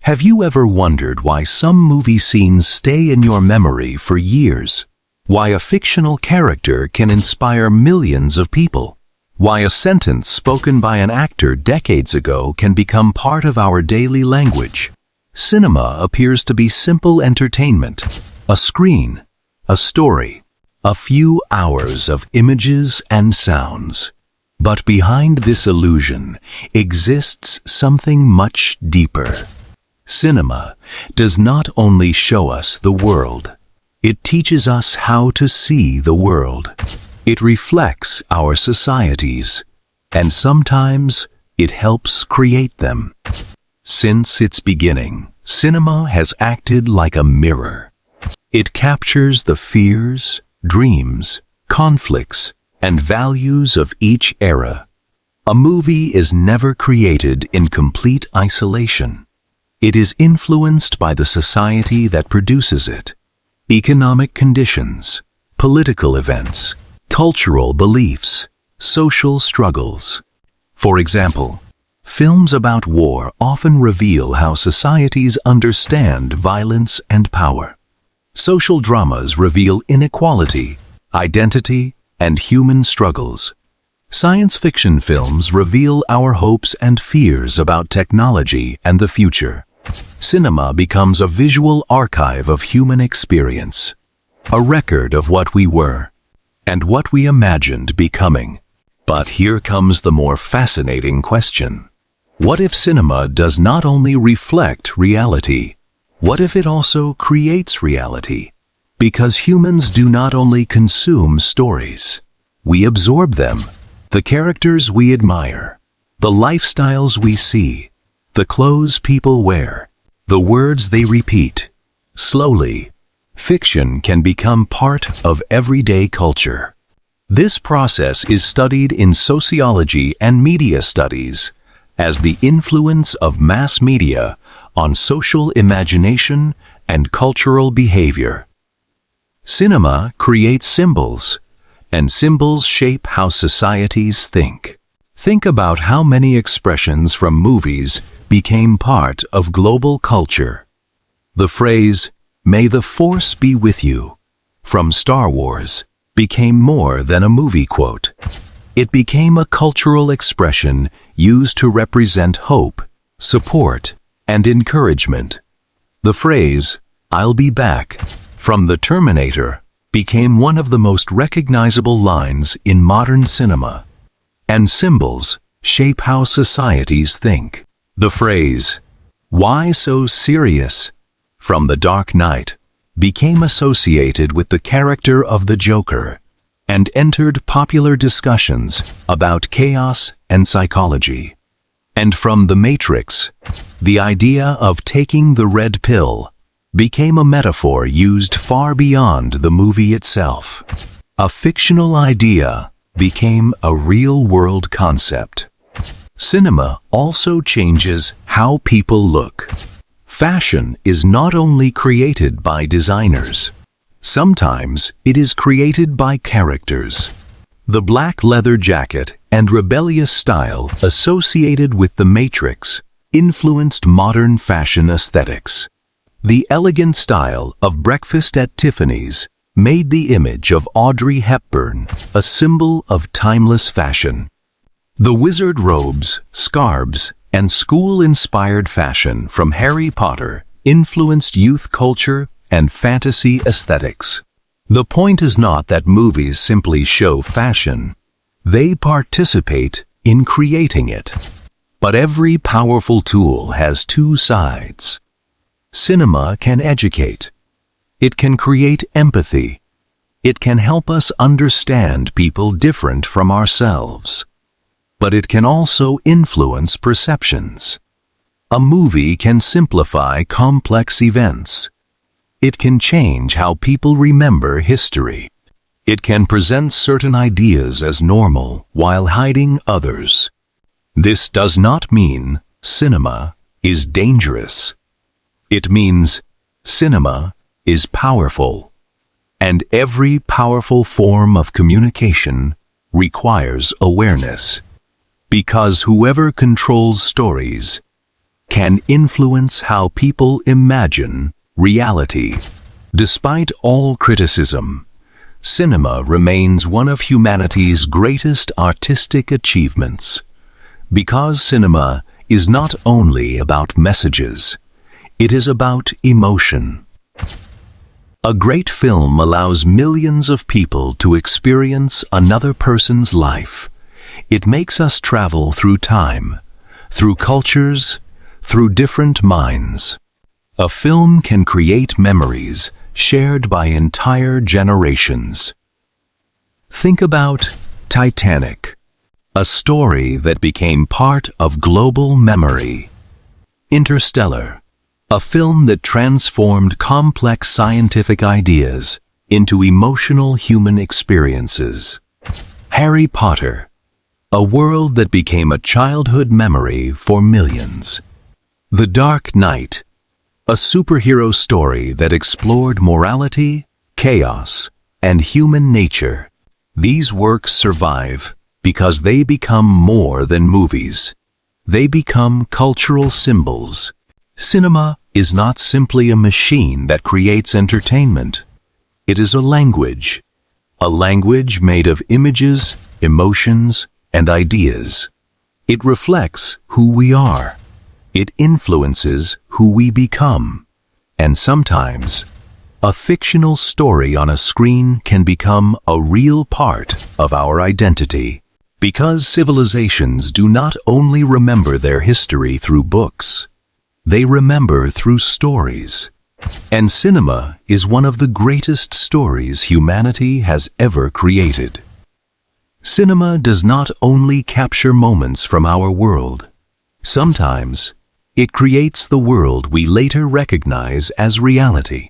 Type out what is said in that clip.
Have you ever wondered why some movie scenes stay in your memory for years? Why a fictional character can inspire millions of people? Why a sentence spoken by an actor decades ago can become part of our daily language? Cinema appears to be simple entertainment, a screen, a story, a few hours of images and sounds. But behind this illusion exists something much deeper. Cinema does not only show us the world, it teaches us how to see the world. It reflects our societies, and sometimes it helps create them. Since its beginning, cinema has acted like a mirror. It captures the fears, dreams, conflicts, and values of each era. A movie is never created in complete isolation. It is influenced by the society that produces it, economic conditions, political events, cultural beliefs, social struggles. For example, films about war often reveal how societies understand violence and power. Social dramas reveal inequality, identity, and human struggles. Science fiction films reveal our hopes and fears about technology and the future. Cinema becomes a visual archive of human experience, a record of what we were and what we imagined becoming. But here comes the more fascinating question. What if cinema does not only reflect reality? What if it also creates reality? Because humans do not only consume stories, we absorb them. The characters we admire, the lifestyles we see, the clothes people wear, the words they repeat. Slowly, fiction can become part of everyday culture. This process is studied in sociology and media studies as the influence of mass media on social imagination and cultural behavior. Cinema creates symbols, and symbols shape how societies think. Think about how many expressions from movies became part of global culture. The phrase, "May the Force be with you," from Star Wars, became more than a movie quote. It became a cultural expression used to represent hope, support, and encouragement. The phrase, "I'll be back," from The Terminator, became one of the most recognizable lines in modern cinema. And symbols shape how societies think. The phrase, "Why so serious?" from The Dark Knight, became associated with the character of the Joker and entered popular discussions about chaos and psychology. And from The Matrix, the idea of taking the red pill became a metaphor used far beyond the movie itself. A fictional idea became a real-world concept. Cinema also changes how people look. Fashion is not only created by designers. Sometimes it is created by characters. The black leather jacket and rebellious style associated with The Matrix influenced modern fashion aesthetics. The elegant style of Breakfast at Tiffany's made the image of Audrey Hepburn a symbol of timeless fashion. The wizard robes, scarves, and school-inspired fashion from Harry Potter influenced youth culture and fantasy aesthetics. The point is not that movies simply show fashion. They participate in creating it. But every powerful tool has two sides. Cinema can educate. It can create empathy. It can help us understand people different from ourselves. But it can also influence perceptions. A movie can simplify complex events. It can change how people remember history. It can present certain ideas as normal while hiding others. This does not mean cinema is dangerous. It means cinema is powerful, and every powerful form of communication requires awareness, because whoever controls stories can influence how people imagine reality. Despite all criticism, cinema remains one of humanity's greatest artistic achievements. Because cinema is not only about messages, it is about emotion. A great film allows millions of people to experience another person's life. It makes us travel through time, through cultures, through different minds. A film can create memories shared by entire generations. Think about Titanic, a story that became part of global memory. Interstellar, a film that transformed complex scientific ideas into emotional human experiences. Harry Potter, a world that became a childhood memory for millions. The Dark Knight, a superhero story that explored morality, chaos, and human nature. These works survive because they become more than movies. They become cultural symbols. Cinema is not simply a machine that creates entertainment. It is a language made of images, emotions, and ideas. It reflects who we are. It influences who we become. And sometimes, a fictional story on a screen can become a real part of our identity. Because civilizations do not only remember their history through books, they remember through stories. And cinema is one of the greatest stories humanity has ever created. Cinema does not only capture moments from our world. Sometimes, it creates the world we later recognize as reality.